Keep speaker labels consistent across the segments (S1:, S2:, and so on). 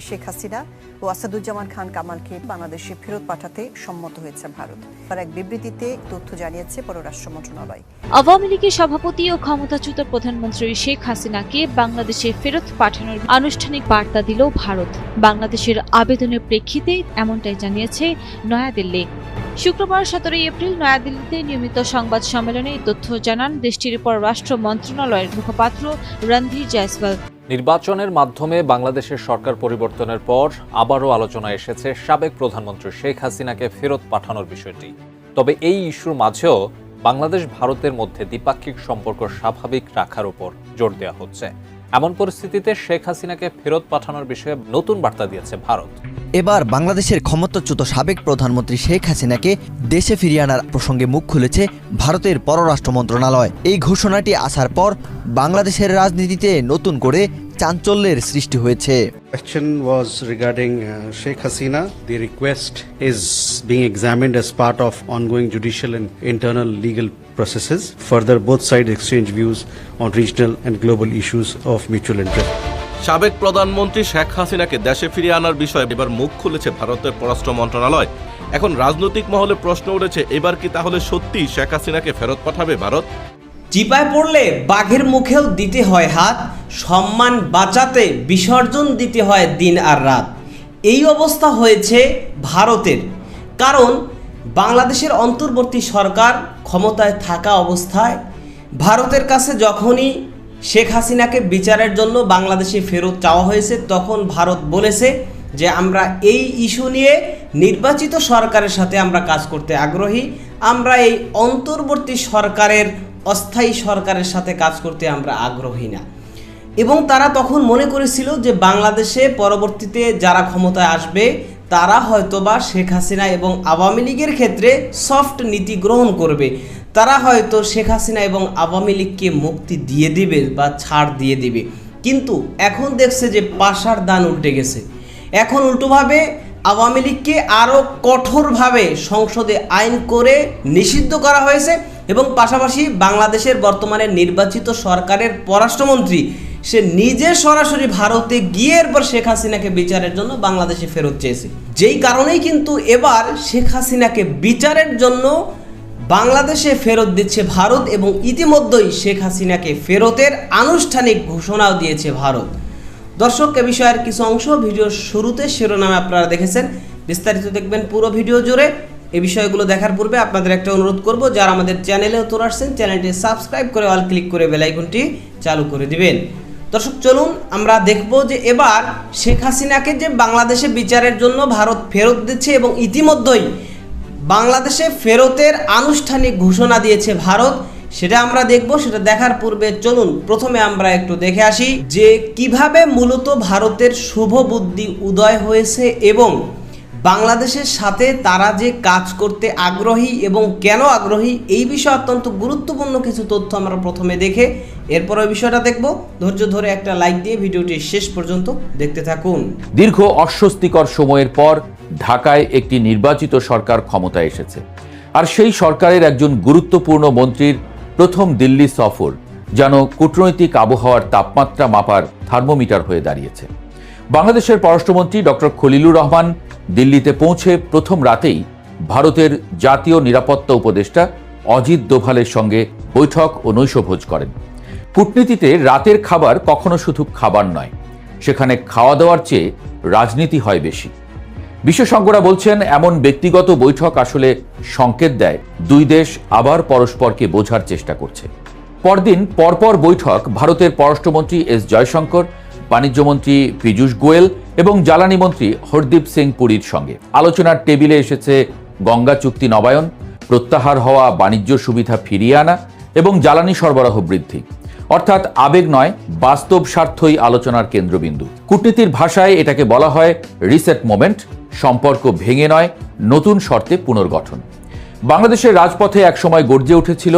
S1: শেখ হাসিনা ও আসাদুজ্জামান খান কামালকে বাংলাদেশে ফেরত পাঠাতে সম্মত হয়েছে ভারত। তার এক বিবৃতিতে তথ্য জানিয়েছে পররাষ্ট্র মন্ত্রণালয়।
S2: আওয়ামী লীগের সভাপতি ও ক্ষমতাচ্যুত প্রধানমন্ত্রী শেখ হাসিনাকে বাংলাদেশে ফেরত পাঠানোর আনুষ্ঠানিক বার্তা দিল ভারত। বাংলাদেশের আবেদনের প্রেক্ষিতে এমনটাই জানিয়েছে নয়াদিল্লি। শুক্রবার 17 এপ্রিল নয়াদিল্লিতে নিয়মিত সংবাদ সম্মেলনে এই তথ্য জানান দেশটির পররাষ্ট্র মন্ত্রণালয়ের মুখপাত্র রণধীর জয়সওয়াল।
S3: নির্বাচনের মাধ্যমে বাংলাদেশের সরকার পরিবর্তনের পর আবারও আলোচনায় এসেছে সাবেক প্রধানমন্ত্রী শেখ হাসিনাকে ফেরত পাঠানোর বিষয়টি। তবে এই ইস্যুর মাঝেও বাংলাদেশ ভারতের মধ্যে দ্বিপাক্ষিক সম্পর্ক স্বাভাবিক রাখার উপর জোর দেওয়া হচ্ছে। এমন পরিস্থিতিতে শেখ হাসিনাকে ফেরত পাঠানোর বিষয়ে নতুন বার্তা দিয়েছে ভারত।
S4: এবার বাংলাদেশের ক্ষমতাচ্যুত সাবেক প্রধানমন্ত্রী শেখ হাসিনাকে দেশে ফিরিয়ে আনার প্রসঙ্গে মুখ খুলেছে ভারতের পররাষ্ট্র মন্ত্রণালয়। এই ঘোষণাটি আসার পর বাংলাদেশের রাজনীতিতে নতুন করে চাঞ্চল্যের সৃষ্টি হয়েছে।
S5: Question was regarding Sheikh Hasina. The request is being examined as part of ongoing judicial and internal legal processes. Further, both sides exchange views on regional and global issues of mutual interest.
S6: সাবেক প্রধানমন্ত্রী শেখ হাসিনাকে দেশে ফিরিয়ে আনার বিষয়ে এবার মুখ খুলেছে ভারতের পররাষ্ট্র মন্ত্রণালয়। এখন রাজনৈতিক মহলে প্রশ্ন উঠেছে, এবার কি তাহলে সত্যি শেখ হাসিনাকে ফেরত পাঠাবে ভারত?
S7: চিপায় পড়লে বাঘের মুখেও দিতে হয় হাত, সম্মান বাঁচাতে বিসর্জন দিতে হয় দিন আর রাত। এই অবস্থা হয়েছে ভারতের। কারণ বাংলাদেশের অন্তর্বর্তী সরকার ক্ষমতায় থাকা অবস্থায় ভারতের কাছে যখনই শেখ হাসিনাকে বিচারের জন্য বাংলাদেশে ফেরত চাওয়া হয়েছে, তখন ভারত বলেছে যে আমরা এই ইস্যু নিয়ে নির্বাচিত সরকারের সাথে আমরা কাজ করতে আগ্রহী, আমরা এই অন্তর্বর্তী সরকারের অস্থায়ী সরকারের সাথে কাজ করতে আমরা আগ্রহী না। এবং তারা তখন মনে করেছিল যে বাংলাদেশে পরবর্তীতে যারা ক্ষমতায় আসবে তারা হয়তোবা শেখ হাসিনা এবং আওয়ামী লীগের ক্ষেত্রে সফট নীতি গ্রহণ করবে, তারা হয়তো শেখ হাসিনা এবং আওয়ামী লীগকে মুক্তি দিয়ে দিবে বা ছাড় দিয়ে দিবে। কিন্তু এখন দেখছে যে পাশার দান উল্টে গেছে। এখন উল্টোভাবে আওয়ামী লীগকে আরও কঠোরভাবে সংসদে আইন করে নিষিদ্ধ করা হয়েছে এবং পাশাপাশি বাংলাদেশের বর্তমানে নির্বাচিত সরকারের পররাষ্ট্রমন্ত্রী সে নিজে সরাসরি ভারতে গিয়ে এরপর শেখ হাসিনাকে বিচারের জন্য বাংলাদেশে ফেরত চেয়েছে। যেই কারণেই কিন্তু এবার শেখ হাসিনাকে বিচারের জন্য বাংলাদেশে ফেরত দিচ্ছে ভারত এবং ইতিমধ্যেই শেখ হাসিনাকে ফেরতের আনুষ্ঠানিক ঘোষণাও দিয়েছে ভারত। দর্শক, এ বিষয়ের কিছু অংশ ভিডিওর শুরুতে শিরোনামে আপনারা দেখেছেন, বিস্তারিত দেখবেন পুরো ভিডিও জুড়ে। এই বিষয়গুলো দেখার পূর্বে আপনাদের একটা অনুরোধ করব, যারা আমাদের চ্যানেলে নতুন আসছেন চ্যানেলটি সাবস্ক্রাইব করে অল ক্লিক করে বেল আইকনটি চালু করে দিবেন। দর্শক, চলুন আমরা দেখব যে এবার শেখ হাসিনাকে যে বাংলাদেশে বিচারের জন্য ভারত ফেরত দিচ্ছে এবং ইতিমধ্যেই বাংলাদেশে ফেরতের আনুষ্ঠানিক ঘোষণা দিয়েছে ভারত, সেটা আমরা দেখব। সেটা দেখার পূর্বে চলুন প্রথমে আমরা একটু দেখে আসি যে কিভাবে মূলত ভারতের শুভ বুদ্ধি উদয় হয়েছে এবং বাংলাদেশের সাথে তারা যে কাজ করতে আগ্রহী এবং কেন আগ্রহী, এই বিষয়ে অত্যন্ত গুরুত্বপূর্ণ কিছু তথ্য আমরা প্রথমে দেখে এরপর ওই বিষয়টা দেখব। ধৈর্য ধরে একটা লাইক দিয়ে ভিডিওটি শেষ পর্যন্ত দেখতে থাকুন।
S8: দীর্ঘ অস্বস্তিকর সময়ের পর ঢাকায় একটি নির্বাচিত সরকার ক্ষমতায় এসেছে, আর সেই সরকারের একজন গুরুত্বপূর্ণ মন্ত্রীর প্রথম দিল্লি সফর যেন কূটনৈতিক আবহাওয়ার তাপমাত্রা মাপার থার্মোমিটার হয়ে দাঁড়িয়েছে। বাংলাদেশের পররাষ্ট্রমন্ত্রী ডক্টর খলিলুর রহমান দিল্লিতে পৌঁছে প্রথম রাতেই ভারতের জাতীয় নিরাপত্তা উপদেষ্টা অজিত দোভালের সঙ্গে বৈঠক ও নৈশভোজ করেন। কূটনীতিতে রাতের খাবার কখনো শুধু খাবার নয়, সেখানে খাওয়া দাওয়ার চেয়ে রাজনীতি হয় বেশি। বিশেষজ্ঞরা বলছেন এমন ব্যক্তিগত বৈঠক আসলে সংকেত দেয় দুই দেশ আবার পরস্পরকে বোঝার চেষ্টা করছে। পরদিন পরপর বৈঠক ভারতের পররাষ্ট্রমন্ত্রী এস জয়শঙ্কর, বাণিজ্যমন্ত্রী পীযূষ গোয়েল এবং জ্বালানি মন্ত্রী হরদীপ সিং পুরীর সঙ্গে। আলোচনার টেবিলে এসেছে গঙ্গা চুক্তি নবায়ন, প্রত্যাহার হওয়া বাণিজ্য সুবিধা ফিরিয়ে আনা এবং জ্বালানি সরবরাহ বৃদ্ধি। অর্থাৎ আবেগ নয়, বাস্তব স্বার্থই আলোচনার কেন্দ্রবিন্দু। কূটনীতির ভাষায় এটাকে বলা হয় রিসেট মোমেন্ট, সম্পর্ক ভেঙে নয়, নতুন শর্তে পুনর্গঠন। বাংলাদেশের রাজপথে একসময় গর্জে উঠেছিল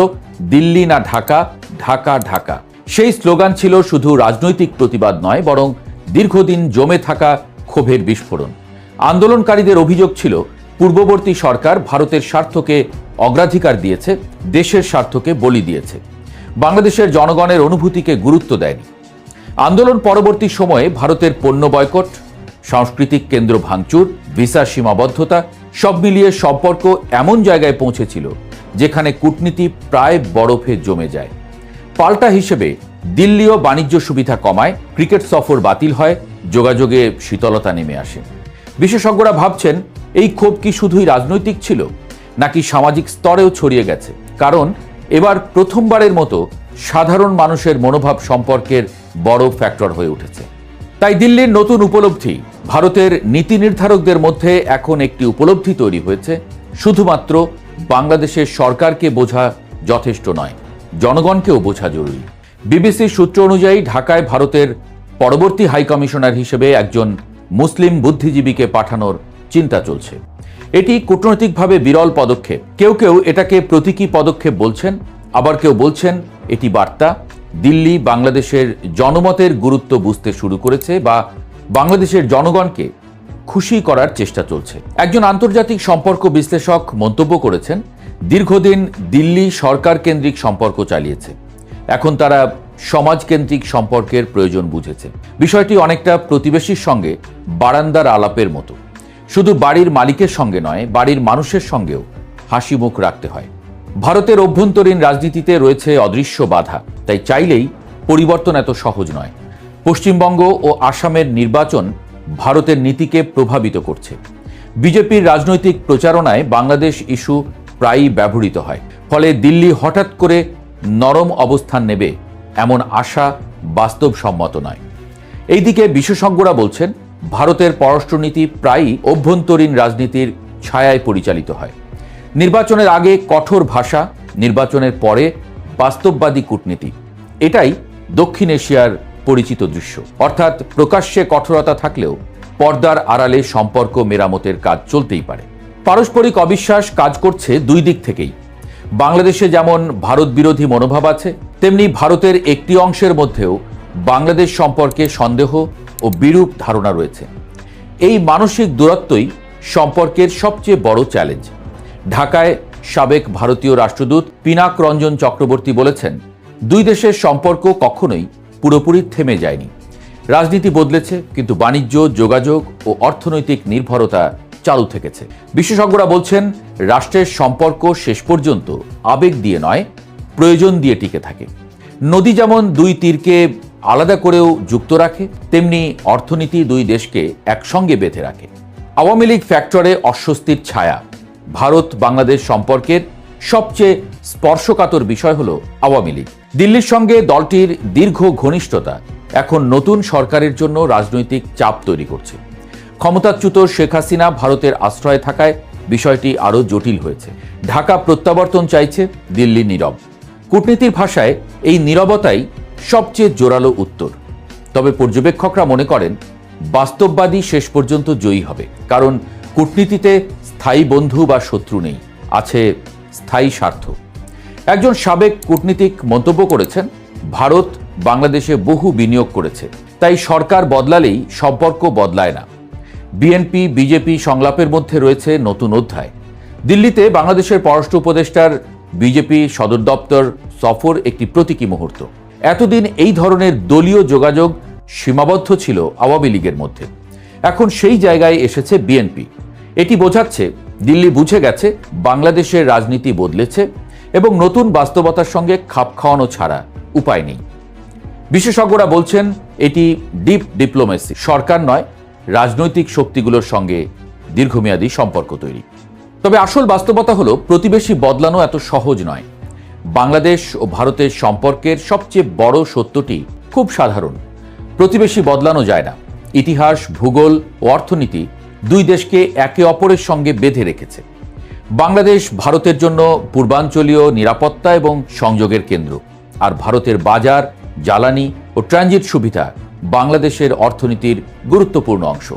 S8: দিল্লি না ঢাকা, ঢাকা ঢাকা। সেই স্লোগান ছিল শুধু রাজনৈতিক প্রতিবাদ নয়, বরং দীর্ঘদিন জমে থাকা ক্ষোভের বিস্ফোরণ। আন্দোলনকারীদের অভিযোগ ছিল পূর্ববর্তী সরকার ভারতের স্বার্থকে অগ্রাধিকার দিয়েছে, দেশের স্বার্থকে বলি দিয়েছে, বাংলাদেশের জনগণের অনুভূতিকে গুরুত্ব দেয়নি। আন্দোলন পরবর্তী সময়ে ভারতের পণ্য বয়কট, সাংস্কৃতিক কেন্দ্র ভাঙচুর, ভিসা সীমাবদ্ধতা, সব মিলিয়ে সম্পর্ক এমন জায়গায় পৌঁছেছিল যেখানে কূটনীতি প্রায় বরফে জমে যায়। পাল্টা হিসেবে দিল্লিও বাণিজ্য সুবিধা কমায়, ক্রিকেট সফর বাতিল হয়, যোগাযোগে শীতলতা নেমে আসে। বিশেষজ্ঞরা ভাবছেন এই ক্ষোভ কি শুধুই রাজনৈতিক ছিল নাকি সামাজিক স্তরেও ছড়িয়ে গেছে, কারণ এবার প্রথমবারের মতো সাধারণ মানুষের মনোভাব সম্পর্কের বড় ফ্যাক্টর হয়ে উঠেছে। তাই দিল্লির নতুন উপলব্ধি, ভারতের নীতি নির্ধারকদের মধ্যে এখন একটি উপলব্ধি তৈরি হয়েছে, শুধুমাত্র বাংলাদেশের সরকারকে বোঝা যথেষ্ট নয়, জনগণকেও বোঝা জরুরি। বিবিসির সূত্র অনুযায়ী ঢাকায় ভারতের পরবর্তী হাইকমিশনার হিসেবে একজন মুসলিম বুদ্ধিজীবীকে পাঠানোর চিন্তা চলছে। এটি কূটনৈতিকভাবে বিরল পদক্ষেপ। কেউ কেউ এটাকে প্রতীকী পদক্ষেপ বলছেন, আবার কেউ বলছেন এটি বার্তা দিল্লি বাংলাদেশের জনমতের গুরুত্ব বুঝতে শুরু করেছে বা বাংলাদেশের জনগণকে খুশি করার চেষ্টা চলছে। একজন আন্তর্জাতিক সম্পর্ক বিশ্লেষক মন্তব্য করেছেন, দীর্ঘদিন দিল্লি সরকার কেন্দ্রিক সম্পর্ক চালিয়েছে, এখন তারা সমাজকেন্দ্রিক সম্পর্কের প্রয়োজন বুঝেছে। বিষয়টি অনেকটা প্রতিবেশীর সঙ্গে বারান্দার আলাপের মতো, শুধু বাড়ির মালিকের সঙ্গে নয়, বাড়ির মানুষের সঙ্গেও হাসি মুখ রাখতে হয়। ভারতের অভ্যন্তরীণ রাজনীতিতে রয়েছে অদৃশ্য বাধা, তাই চাইলেই পরিবর্তন এত সহজ নয়। পশ্চিমবঙ্গ ও আসামের নির্বাচন ভারতের নীতিকে প্রভাবিত করছে। বিজেপির রাজনৈতিক প্রচারণায় বাংলাদেশ ইস্যু প্রায়ই ব্যবহৃত হয়, ফলে দিল্লি হঠাৎ করে নরম অবস্থান নেবে এমন আশা বাস্তবসম্মত নয়। এইদিকে বিশেষজ্ঞরা বলছেন, ভারতের পররাষ্ট্রনীতি প্রায়ই অভ্যন্তরীণ রাজনীতির ছায়ায় পরিচালিত হয়। নির্বাচনের আগে কঠোর ভাষা, নির্বাচনের পরে বাস্তববাদী কূটনীতি, এটাই দক্ষিণ এশিয়ার পরিচিত দৃশ্য। অর্থাৎ প্রকাশ্যে কঠোরতা থাকলেও পর্দার আড়ালে সম্পর্ক মেরামতের কাজ চলতেই পারে। পারস্পরিক অবিশ্বাস কাজ করছে দুই দিক থেকেই। বাংলাদেশে যেমন ভারত বিরোধী মনোভাব আছে, তেমনি ভারতের একটি অংশের মধ্যেও বাংলাদেশ সম্পর্কে সন্দেহ ও বিরূপ ধারণা রয়েছে। এই মানসিক দূরত্বই সম্পর্কের সবচেয়ে বড় চ্যালেঞ্জ। ঢাকায় সাবেক ভারতীয় রাষ্ট্রদূত পিনাক রঞ্জন চক্রবর্তী বলেছেন, দুই দেশের সম্পর্ক কখনোই পুরোপুরি থেমে যায়নি। রাজনীতি বদলেছে, কিন্তু বাণিজ্য, যোগাযোগ ও অর্থনৈতিক নির্ভরতা চালু থেকেছে। বিশেষজ্ঞরা বলছেন, রাষ্ট্রের সম্পর্ক শেষ পর্যন্ত আবেগ দিয়ে নয়, প্রয়োজন দিয়ে টিকে থাকে। নদী যেমন দুই তীরকে আলাদা করেও যুক্ত রাখে, তেমনি অর্থনীতি দুই দেশকে একসঙ্গে বেঁধে রাখে। আওয়ামী লীগ ফ্যাক্টরে অস্বস্তির ছায়া। ভারত বাংলাদেশ সম্পর্কের সবচেয়ে স্পর্শকাতর বিষয় হল আওয়ামী লীগ। দিল্লির সঙ্গে দলটির দীর্ঘ ঘনিষ্ঠতা এখন নতুন সরকারের জন্য রাজনৈতিক চাপ তৈরি করছে। ক্ষমতাচ্যুত শেখ হাসিনা ভারতের আশ্রয়ে থাকায় বিষয়টি আরও জটিল হয়েছে। ঢাকা প্রত্যাবর্তন চাইছে, দিল্লি নীরব। কূটনীতির ভাষায় এই নীরবতাই সবচেয়ে জোরালো উত্তর। তবে পর্যবেক্ষকরা মনে করেন, বাস্তববাদী শেষ পর্যন্ত জয়ী হবে, কারণ কূটনীতিতে স্থায়ী বন্ধু বা শত্রু নেই, আছে স্থায়ী স্বার্থ। একজন সাবেক কূটনীতিক মন্তব্য করেছেন, ভারত বাংলাদেশে বহু বিনিয়োগ করেছে, তাই সরকার বদলালেই সম্পর্ক বদলায় না। বিএনপি বিজেপি সংলাপের মধ্যে রয়েছে নতুন অধ্যায়। দিল্লিতে বাংলাদেশের পররাষ্ট্র উপদেষ্টার বিজেপি সদর দপ্তর সফর একটি প্রতীকী মুহূর্ত। এতদিন এই ধরনের দলীয় যোগাযোগ সীমাবদ্ধ ছিল আওয়ামী লীগের মধ্যে, এখন সেই জায়গায় এসেছে বিএনপি। এটি বোঝাচ্ছে দিল্লি বুঝে গেছে বাংলাদেশের রাজনীতি বদলেছে এবং নতুন বাস্তবতার সঙ্গে খাপ খাওয়ানো ছাড়া উপায় নেই। বিশেষজ্ঞরা বলছেন, এটি ডিপ ডিপ্লোমেসি, সরকার নয়, রাজনৈতিক শক্তিগুলোর সঙ্গে দীর্ঘমেয়াদী সম্পর্ক তৈরি। তবে আসল বাস্তবতা হলো, প্রতিবেশী বদলানো এত সহজ নয়। বাংলাদেশ ও ভারতের সম্পর্কের সবচেয়ে বড় সত্যটি খুব সাধারণ, প্রতিবেশী বদলানো যায় না। ইতিহাস, ভূগোল ও অর্থনীতি দুই দেশকে একে অপরের সঙ্গে বেঁধে রেখেছে। বাংলাদেশ ভারতের জন্য পূর্বাঞ্চলীয় নিরাপত্তা এবং সংযোগের কেন্দ্র, আর ভারতের বাজার, জ্বালানি ও ট্রানজিট সুবিধা বাংলাদেশের অর্থনীতির গুরুত্বপূর্ণ অংশ।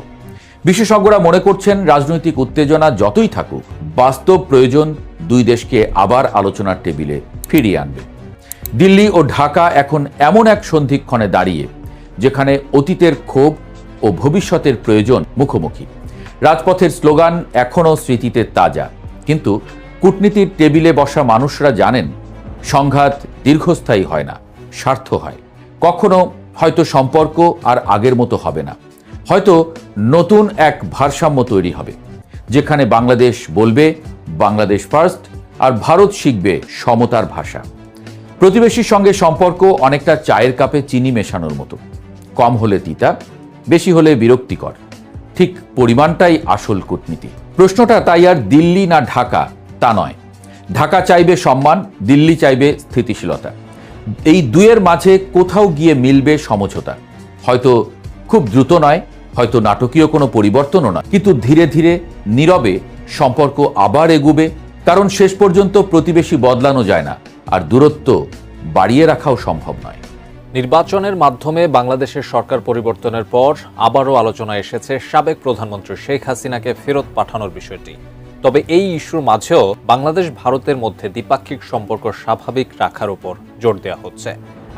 S8: বিশেষজ্ঞরা মনে করছেন, রাজনৈতিক উত্তেজনা যতই থাকুক, বাস্তব প্রয়োজন দুই দেশকে আবার আলোচনার টেবিলে ফিরিয়ে আনবে। দিল্লি ও ঢাকা এখন এমন এক সন্ধিক্ষণে দাঁড়িয়ে, যেখানে অতীতের ক্ষোভ ও ভবিষ্যতের প্রয়োজন মুখোমুখি। রাজপথের স্লোগান এখনও স্মৃতিতে তাজা, কিন্তু কূটনীতির টেবিলে বসা মানুষরা জানেন, সংঘাত দীর্ঘস্থায়ী হয় না, স্বার্থ হয়। কখনো হয়তো সম্পর্ক আর আগের মতো হবে না, হয়তো নতুন এক ভারসাম্য তৈরি হবে, যেখানে বাংলাদেশ বলবে বাংলাদেশ ফার্স্ট আর ভারত শিখবে সমতার ভাষা। প্রতিবেশীর সঙ্গে সম্পর্ক অনেকটা চায়ের কাপে চিনি মেশানোর মতো, কম হলে তিতা, বেশি হলে বিরক্তিকর। ঠিক পরিমাণটাই আসল কূটনীতি। প্রশ্নটা তাই আর দিল্লি না ঢাকা তা নয়। ঢাকা চাইবে সম্মান, দিল্লি চাইবে স্থিতিশীলতা। এই দুয়ের মাঝে কোথাও গিয়ে মিলবে সমঝোতা। হয়তো খুব দ্রুত নয়, হয়তো নাটকীয় কোনো পরিবর্তনও নয়, কিন্তু ধীরে ধীরে নীরবে সম্পর্ক আবার এগুবে। কারণ শেষ পর্যন্ত প্রতিবেশী বদলানো যায় না, আর দূরত্ব বাড়িয়ে রাখাও সম্ভব নয়।
S3: নির্বাচনের মাধ্যমে বাংলাদেশের সরকার পরিবর্তনের পর আবারও আলোচনায় এসেছে সাবেক প্রধানমন্ত্রী শেখ হাসিনাকে ফেরত পাঠানোর বিষয়টি। তবে এই ইস্যুর মাঝেও বাংলাদেশ ভারতের মধ্যে দ্বিপাক্ষিক সম্পর্ক স্বাভাবিক রাখার উপর জোর দেওয়া হচ্ছে।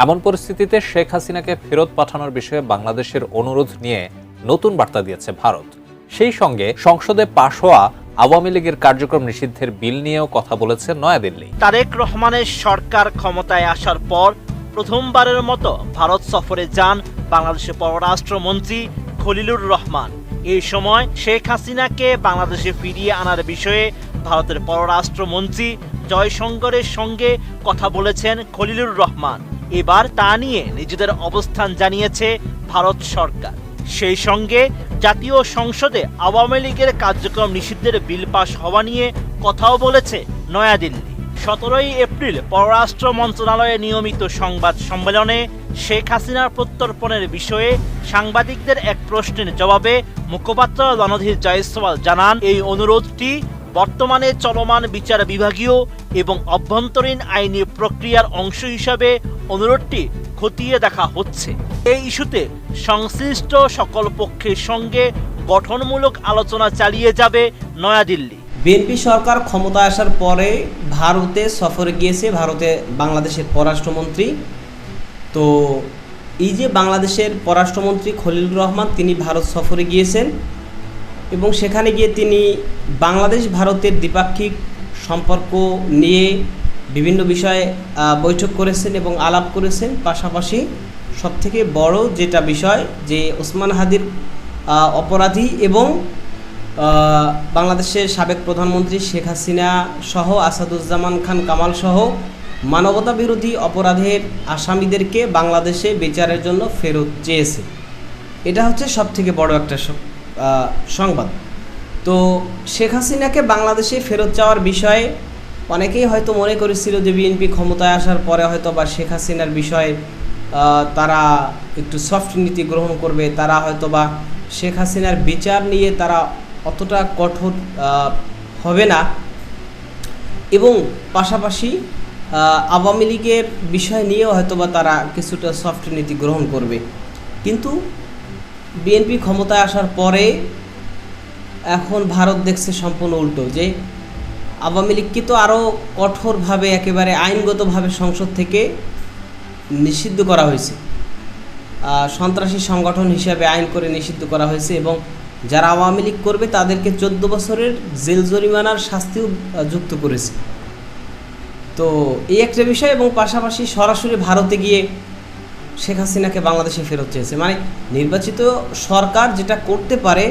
S3: এমন পরিস্থিতিতে শেখ হাসিনাকে ফেরত পাঠানোর বিষয়ে বাংলাদেশের অনুরোধ নিয়ে নতুন বার্তা দিয়েছে ভারত। সেই সঙ্গে সংসদে পাশ হওয়া আওয়ামী লীগের কার্যক্রম নিষিদ্ধের বিল নিয়েও কথা বলেছে নয়াদিল্লি।
S9: তারেক রহমানের সরকার ক্ষমতায় আসার পর প্রথমবারের মতো ভারত সফরে যান বাংলাদেশের পররাষ্ট্রমন্ত্রী খলিলুর রহমান। এই সময় শেখ হাসিনাকে বাংলাদেশে ফিরিয়ে আনার বিষয়ে ভারতের পররাষ্ট্রমন্ত্রী জয়শঙ্করের সঙ্গে কথা বলেছেন খলিলুর রহমান। এবার তা নিয়ে নিজেদের অবস্থান জানিয়েছে ভারত সরকার। সেই সঙ্গে জাতীয় সংসদে আওয়ামী লীগের কার্যক্রম নিষিদ্ধের বিল পাশ হওয়া নিয়ে কথাও বলেছে নয়াদিল্লি। 17 এপ্রিল পররাষ্ট্র মন্ত্রণালয়ে নিয়মিত সংবাদ সম্মেলনে শেখ হাসিনার প্রত্যর্পণের বিষয়ে সাংবাদিকদের এক প্রশ্নের জবাবে মুখপাত্র রণধীর জয়সওয়াল জানান, এই অনুরোধটি বর্তমানে চলমান বিচার বিভাগীয় এবং অভ্যন্তরীণ আইনি প্রক্রিয়ার অংশ হিসাবে অনুরোধটি খতিয়ে দেখা হচ্ছে। এই ইস্যুতে সংশ্লিষ্ট সকল পক্ষের সঙ্গে গঠনমূলক আলোচনা চালিয়ে যাবে নয়াদিল্লি।
S7: বিএনপি সরকার ক্ষমতায় আসার পরে ভারতে সফরে গিয়েছে বাংলাদেশের পররাষ্ট্রমন্ত্রী। তো এই যে বাংলাদেশের পররাষ্ট্রমন্ত্রী খলিলুর রহমান তিনি ভারত সফরে গিয়েছেন এবং সেখানে গিয়ে তিনি বাংলাদেশ ভারতের দ্বিপাক্ষিক সম্পর্ক নিয়ে বিভিন্ন বিষয়ে বৈঠক করেছেন এবং আলাপ করেছেন। পাশাপাশি সবথেকে বড় যেটা বিষয় যে ওসমান হাদির অপরাধী এবং বাংলাদেশের সাবেক প্রধানমন্ত্রী শেখ হাসিনা সহ আসাদুজ্জামান খান কামাল সহ মানবতা বিরোধী অপরাধের আসামিদেরকে বাংলাদেশে বিচারের জন্য ফেরত চেয়েছে। এটা হচ্ছে সবথেকে বড় একটা সংবাদ। তো শেখ হাসিনাকে বাংলাদেশে ফেরত যাওয়ার বিষয়ে অনেকেই হয়তো মনে করেছিল যে বিএনপি ক্ষমতায় আসার পরে হয়তো বা শেখ হাসিনার বিষয়ে তারা একটু সফট নীতি গ্রহণ করবে, তারা হয়তো বা শেখ হাসিনার বিচার নিয়ে তারা অতটা কঠোর হবে না এবং পাশাপাশি আওয়ামী লীগের বিষয় নিয়েও হয়তো বা তারা কিছুটা সফট নীতি গ্রহণ করবে। কিন্তু বিএনপি ক্ষমতায় আসার পরে এখন ভারত দেখছে সম্পূর্ণ উল্টো, যে আওয়ামী লীগকে তো আরও কঠোরভাবে একেবারে আইনগতভাবে সংসদ থেকে নিষিদ্ধ করা হয়েছে, সন্ত্রাসী সংগঠন হিসাবে আইন করে নিষিদ্ধ করা হয়েছে এবং যারা আওয়ামী লীগ করবে তাদেরকে 14 বছরের জেল জরিমানার শাস্তিও যুক্ত করেছে। তো এই একটা বিষয় এবং পাশাপাশি সরাসরি ভারতে গিয়ে শেখ হাসিনাকে বাংলাদেশে ফেরত চেয়েছে। মানে নির্বাচিত সরকার যেটা করতে পারে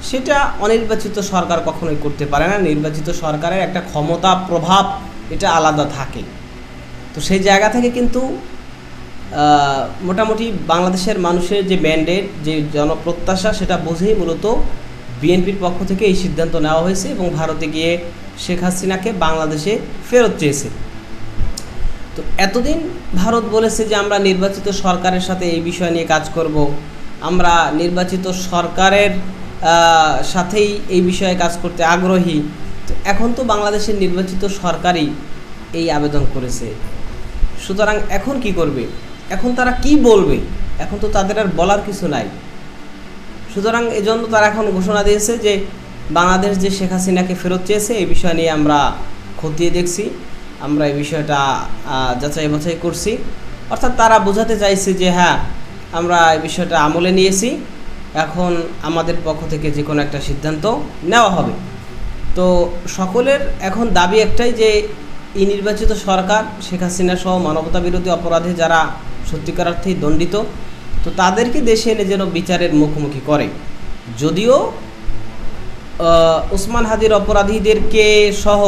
S7: সেটা অনির্বাচিত সরকার কখনোই করতে পারে না। নির্বাচিত সরকারের একটা ক্ষমতা প্রভাব এটা আলাদা থাকে। তো সেই জায়গা থেকে কিন্তু মোটামুটি বাংলাদেশের মানুষের যে ম্যান্ডেট, যে জনপ্রত্যাশা সেটা বুঝেই মূলত বিএনপির পক্ষ থেকে এই সিদ্ধান্ত নেওয়া হয়েছে এবং ভারতে গিয়ে শেখ হাসিনাকে বাংলাদেশে ফেরত চেয়েছে। তো এতদিন ভারত বলেছে যে আমরা নির্বাচিত সরকারের সাথে এই বিষয় নিয়ে কাজ করব, আমরা নির্বাচিত সরকারের সাথেই এই বিষয়ে কাজ করতে আগ্রহী। তো এখন তো বাংলাদেশের নির্বাচিত সরকারই এই আবেদন করেছে, সুতরাং এখন কি করবে, এখন তারা কি বলবে, এখন তো তাদের আর বলার কিছু নাই। সুতরাং এজন্য তারা এখন ঘোষণা দিয়েছে যে বাংলাদেশ যে শেখ হাসিনাকে ফেরত চেয়েছে এই বিষয় নিয়ে আমরা খতিয়ে দেখছি, আমরা এই বিষয়টা যাচাই বাছাই করছি। অর্থাৎ তারা বোঝাতে চাইছে যে হ্যাঁ আমরা এই বিষয়টা আমলে নিয়েছি, এখন আমাদের পক্ষ থেকে যে কোনো একটা সিদ্ধান্ত নেওয়া হবে। তো সকলের এখন দাবি একটাই যে এই নির্বাচিত সরকার শেখ হাসিনা সহ মানবতা বিরোধী অপরাধে যারা সত্যিকার অর্থেই দণ্ডিত তো তাদেরকে দেশে এনে যেন বিচারের মুখোমুখি করে। যদিও ওসমান হাদির অপরাধীদেরকে সহ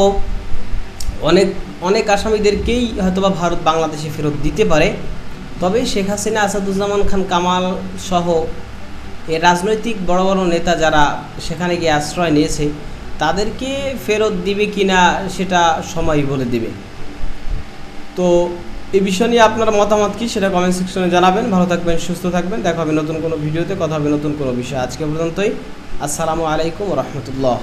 S7: অনেক আসামিদেরকেই হয়তোবা ভারত বাংলাদেশে ফেরত দিতে পারে, তবে শেখ হাসিনা, আসাদুজ্জামান খান কামাল সহ এর রাজনৈতিক বড় বড় নেতা যারা সেখানে গিয়ে আশ্রয় নিয়েছে তাদেরকে ফেরত দিবে কিনা সেটা সময় বলে দিবে। তো এই বিষয় নিয়ে আপনার মতামত কি সেটা কমেন্ট সেকশনে জানাবেন। ভালো থাকবেন, সুস্থ থাকবেন, দেখা হবে নতুন কোনো ভিডিওতে, কথা হবে নতুন কোনো বিষয়। আজকে পর্যন্তই। আসসালামু আলাইকুম ওয়া রাহমাতুল্লাহ।